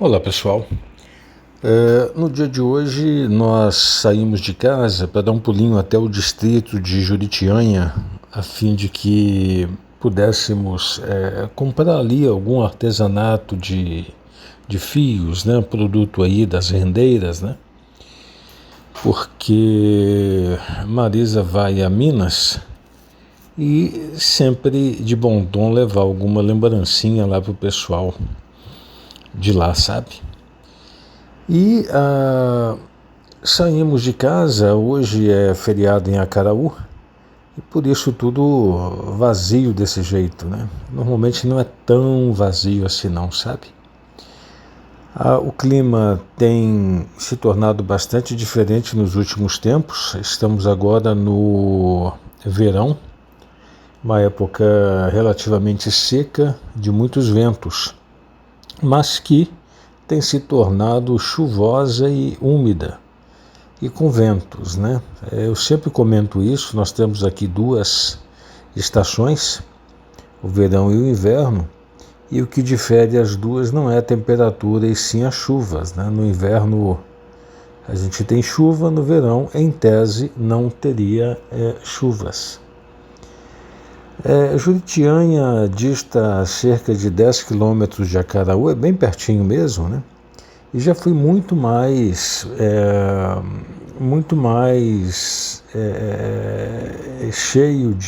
Olá pessoal, no dia de hoje nós saímos de casa para dar um pulinho até o distrito de Juritianha, a fim de que pudéssemos comprar ali algum artesanato de fios, né, produto aí das rendeiras, né, porque Marisa vai a Minas e sempre de bom tom levar alguma lembrancinha lá pro pessoal de lá, sabe? E saímos de casa, hoje é feriado em Acaraú, e por isso tudo vazio desse jeito, né? Normalmente não é tão vazio assim não, sabe? O clima tem se tornado bastante diferente nos últimos tempos, estamos agora no verão, uma época relativamente seca, de muitos ventos, mas que tem se tornado chuvosa e úmida e com ventos, né? Eu sempre comento isso, nós temos aqui duas estações, o verão e o inverno, e o que difere as duas não é a temperatura e sim as chuvas, né? No inverno a gente tem chuva, no verão, em tese, não teria chuvas. Juritianha dista cerca de 10 quilômetros de Acaraú, é bem pertinho mesmo, né? E já fui muito mais cheio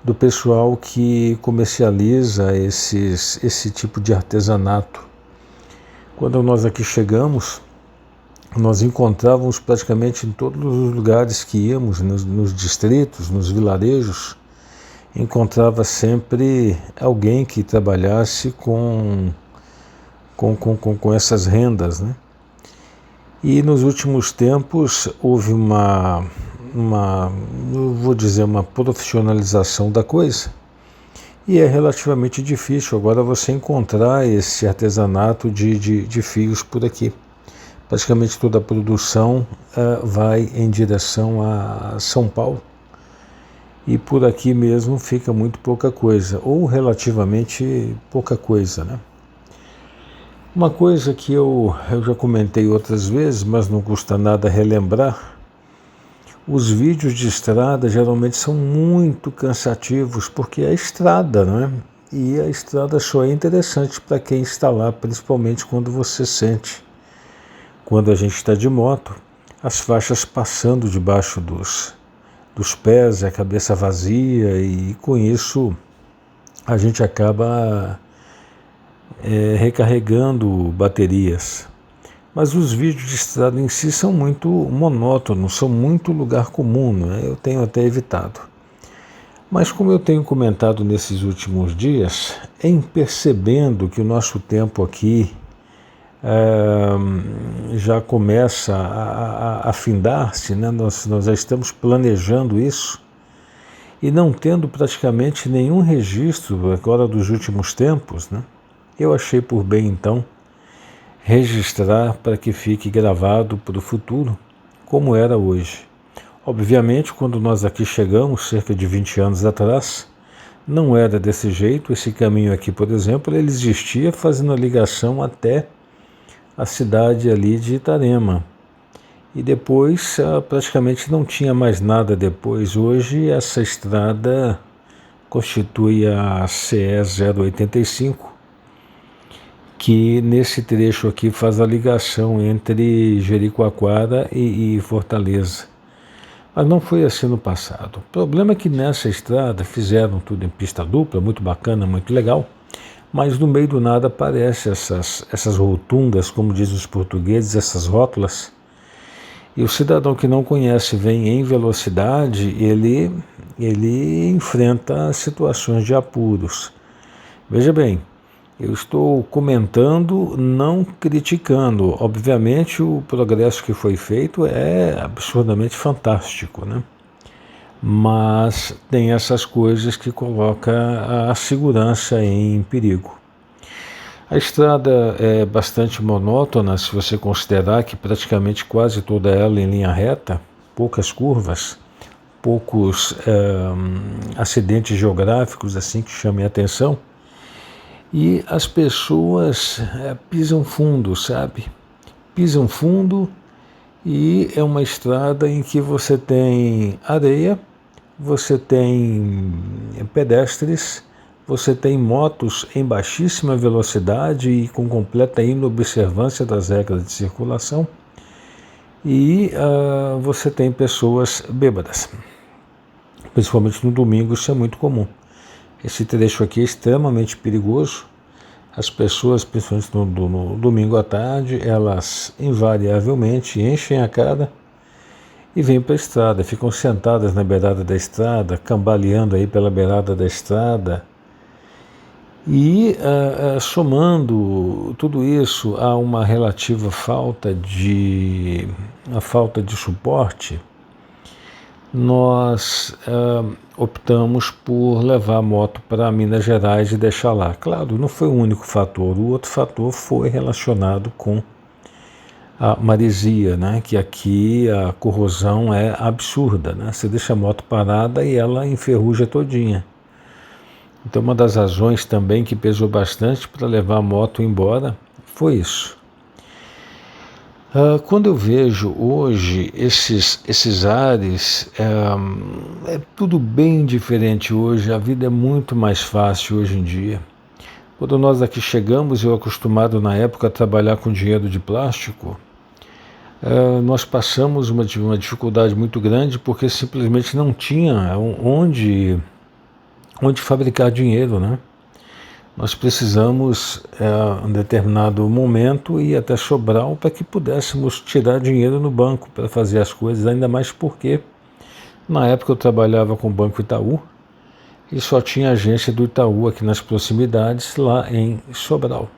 do pessoal que comercializa esse tipo de artesanato. Quando nós aqui chegamos, nós encontrávamos praticamente em todos os lugares que íamos, nos distritos, nos vilarejos, encontrava sempre alguém que trabalhasse com essas rendas, né? E nos últimos tempos houve uma profissionalização da coisa, e é relativamente difícil agora você encontrar esse artesanato de fios por aqui. Praticamente toda a produção vai em direção a São Paulo, e por aqui mesmo fica muito pouca coisa, ou relativamente pouca coisa, né? Uma coisa que eu já comentei outras vezes, mas não custa nada relembrar, os vídeos de estrada geralmente são muito cansativos, porque é estrada, né? E a estrada só é interessante para quem está lá, principalmente quando você sente, quando a gente está de moto, as faixas passando debaixo dos pés, a cabeça vazia, e com isso a gente acaba recarregando baterias. Mas os vídeos de estrada em si são muito monótonos, são muito lugar comum, né? Eu tenho até evitado. Mas como eu tenho comentado nesses últimos dias, em percebendo que o nosso tempo aqui já começa a findar-se, né? Nós já estamos planejando isso, e não tendo praticamente nenhum registro agora dos últimos tempos, né? Eu achei por bem, então, registrar para que fique gravado para o futuro, como era hoje. Obviamente, quando nós aqui chegamos, cerca de 20 anos atrás, não era desse jeito. Esse caminho aqui, por exemplo, ele existia fazendo a ligação até a cidade ali de Itarema. E depois, praticamente não tinha mais nada depois. Hoje, essa estrada constitui a CE 085, que nesse trecho aqui faz a ligação entre Jericoacoara e Fortaleza. Mas não foi assim no passado. O problema é que nessa estrada fizeram tudo em pista dupla, muito bacana, muito legal, mas no meio do nada aparecem essas rotundas, como dizem os portugueses, essas rótulas, e o cidadão que não conhece, vem em velocidade, ele enfrenta situações de apuros. Veja bem, eu estou comentando, não criticando. Obviamente o progresso que foi feito é absurdamente fantástico, né? Mas tem essas coisas que colocam a segurança em perigo. A estrada é bastante monótona, se você considerar que praticamente quase toda ela em linha reta, poucas curvas, poucos acidentes geográficos assim que chamem a atenção. E as pessoas pisam fundo, sabe? Pisam fundo, e é uma estrada em que você tem areia, você tem pedestres, você tem motos em baixíssima velocidade e com completa inobservância das regras de circulação, e você tem pessoas bêbadas. Principalmente no domingo, isso é muito comum. Esse trecho aqui é extremamente perigoso. As pessoas, principalmente no domingo à tarde, elas invariavelmente enchem a cara e vêm para a estrada, ficam sentadas na beirada da estrada, cambaleando aí pela beirada da estrada. E somando tudo isso a uma relativa falta de suporte, nós optamos por levar a moto para Minas Gerais e deixar lá. Claro, não foi o único fator. O outro fator foi relacionado com a maresia, né? Que aqui a corrosão é absurda, né? Você deixa a moto parada e ela enferruja todinha. Então, uma das razões também que pesou bastante para levar a moto embora foi isso. Quando eu vejo hoje esses ares, é tudo bem diferente hoje, a vida é muito mais fácil hoje em dia. Quando nós aqui chegamos, eu acostumado na época a trabalhar com dinheiro de plástico, nós passamos uma dificuldade muito grande porque simplesmente não tinha onde fabricar dinheiro, né? Nós precisamos, em determinado momento, ir até Sobral para que pudéssemos tirar dinheiro no banco para fazer as coisas, ainda mais porque, na época, eu trabalhava com o Banco Itaú e só tinha agência do Itaú aqui nas proximidades, lá em Sobral.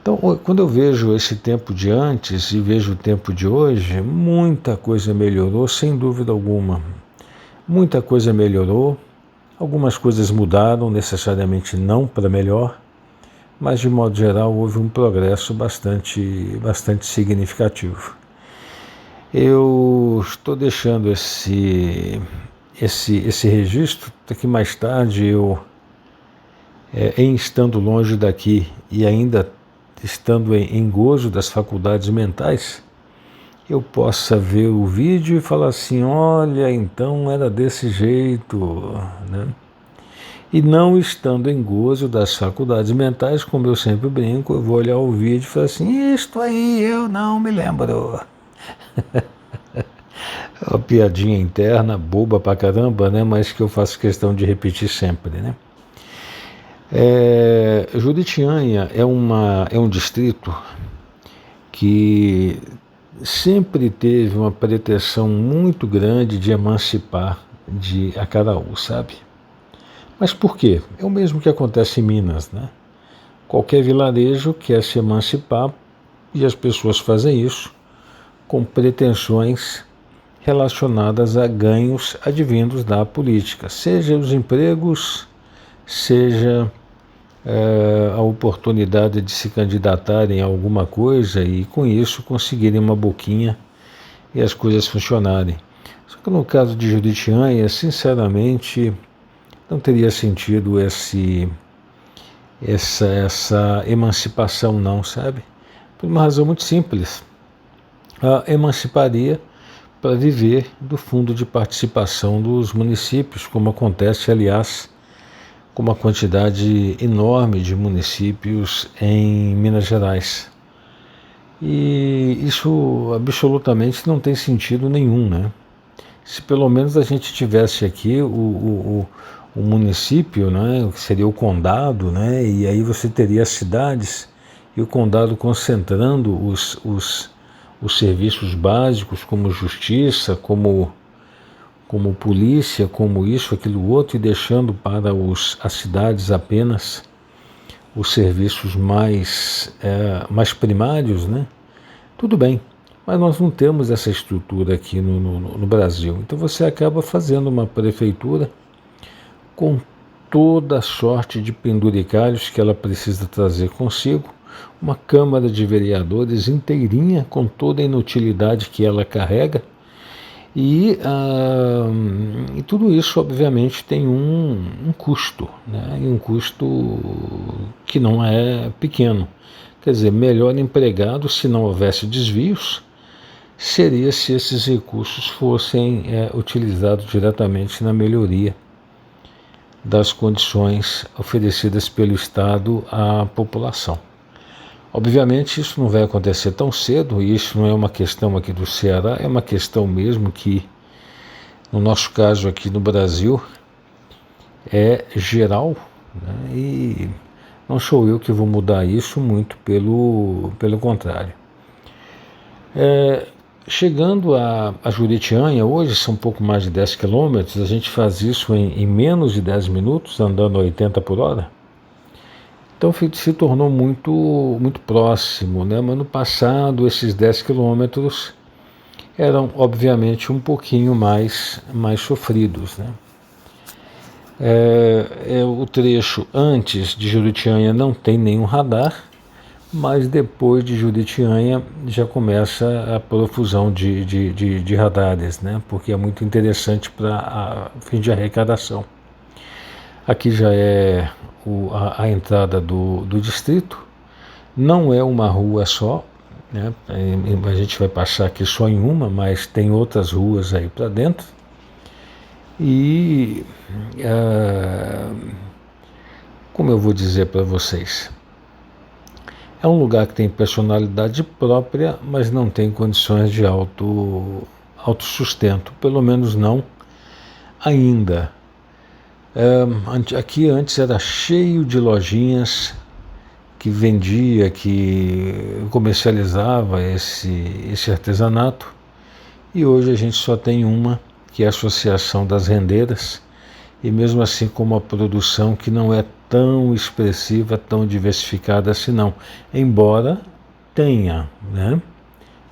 Então, quando eu vejo esse tempo de antes e vejo o tempo de hoje, muita coisa melhorou, sem dúvida alguma. Muita coisa melhorou. Algumas coisas mudaram, necessariamente não para melhor, mas de modo geral houve um progresso bastante significativo. Eu estou deixando esse registro para que mais tarde eu, em estando longe daqui e ainda estando em gozo das faculdades mentais, eu possa ver o vídeo e falar assim, olha, então era desse jeito, né? E não estando em gozo das faculdades mentais, como eu sempre brinco, eu vou olhar o vídeo e falar assim, isto aí eu não me lembro. Uma piadinha interna, boba pra caramba, né? Mas que eu faço questão de repetir sempre, né? Juritianha é um distrito que sempre teve uma pretensão muito grande de emancipar de Acaraú, sabe? Mas por quê? É o mesmo que acontece em Minas, né? Qualquer vilarejo quer se emancipar e as pessoas fazem isso com pretensões relacionadas a ganhos advindos da política, seja os empregos, seja a oportunidade de se candidatarem a alguma coisa e com isso conseguirem uma boquinha e as coisas funcionarem. Só que no caso de Juritianha, sinceramente, não teria sentido essa emancipação não, sabe? Por uma razão muito simples. Emanciparia para viver do fundo de participação dos municípios, como acontece, aliás, com uma quantidade enorme de municípios em Minas Gerais. E isso absolutamente não tem sentido nenhum, né? Se pelo menos a gente tivesse aqui o município, né, que seria o condado, né, e aí você teria as cidades e o condado concentrando os serviços básicos, como justiça, como polícia, como isso, aquilo outro, e deixando para as cidades apenas os serviços mais primários, né? Tudo bem, mas nós não temos essa estrutura aqui no Brasil. Então você acaba fazendo uma prefeitura com toda a sorte de penduricalhos que ela precisa trazer consigo, uma Câmara de Vereadores inteirinha com toda a inutilidade que ela carrega, E tudo isso, obviamente, tem um custo, né? E um custo que não é pequeno. Quer dizer, melhor empregado, se não houvesse desvios, seria se esses recursos fossem utilizados diretamente na melhoria das condições oferecidas pelo Estado à população. Obviamente isso não vai acontecer tão cedo, e isso não é uma questão aqui do Ceará, é uma questão mesmo que, no nosso caso aqui no Brasil, é geral, né? E não sou eu que vou mudar isso, muito pelo contrário. Chegando a Juritianha, hoje são um pouco mais de 10 quilômetros, a gente faz isso em menos de 10 minutos, andando a 80 por hora. Então se tornou muito próximo, né? Mas no passado esses 10 quilômetros eram obviamente um pouquinho mais sofridos, né? O trecho antes de Juritianha não tem nenhum radar, mas depois de Juritianha já começa a profusão de radares, né? Porque é muito interessante para fim de arrecadação. Aqui já é a entrada do distrito, não é uma rua só, né? A gente vai passar aqui só em uma, mas tem outras ruas aí para dentro. E como eu vou dizer para vocês, é um lugar que tem personalidade própria, mas não tem condições de autossustento, pelo menos não ainda. Aqui antes era cheio de lojinhas que vendia, que comercializava esse artesanato, e hoje a gente só tem uma, que é a Associação das Rendeiras, e mesmo assim com uma produção que não é tão expressiva, tão diversificada assim não, embora tenha, né?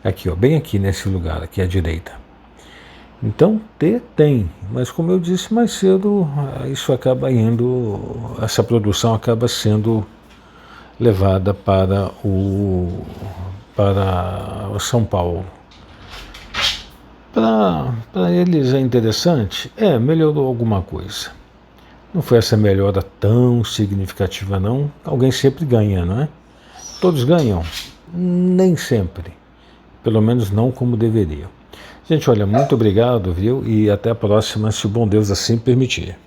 Aqui, ó, bem aqui nesse lugar, aqui à direita. Então, tem, mas como eu disse mais cedo, isso acaba essa produção acaba sendo levada para o São Paulo. Para eles é interessante? Melhorou alguma coisa. Não foi essa melhora tão significativa não, alguém sempre ganha, não é? Todos ganham? Nem sempre, pelo menos não como deveriam. Gente, olha, muito obrigado, viu? E até a próxima, se o bom Deus assim permitir.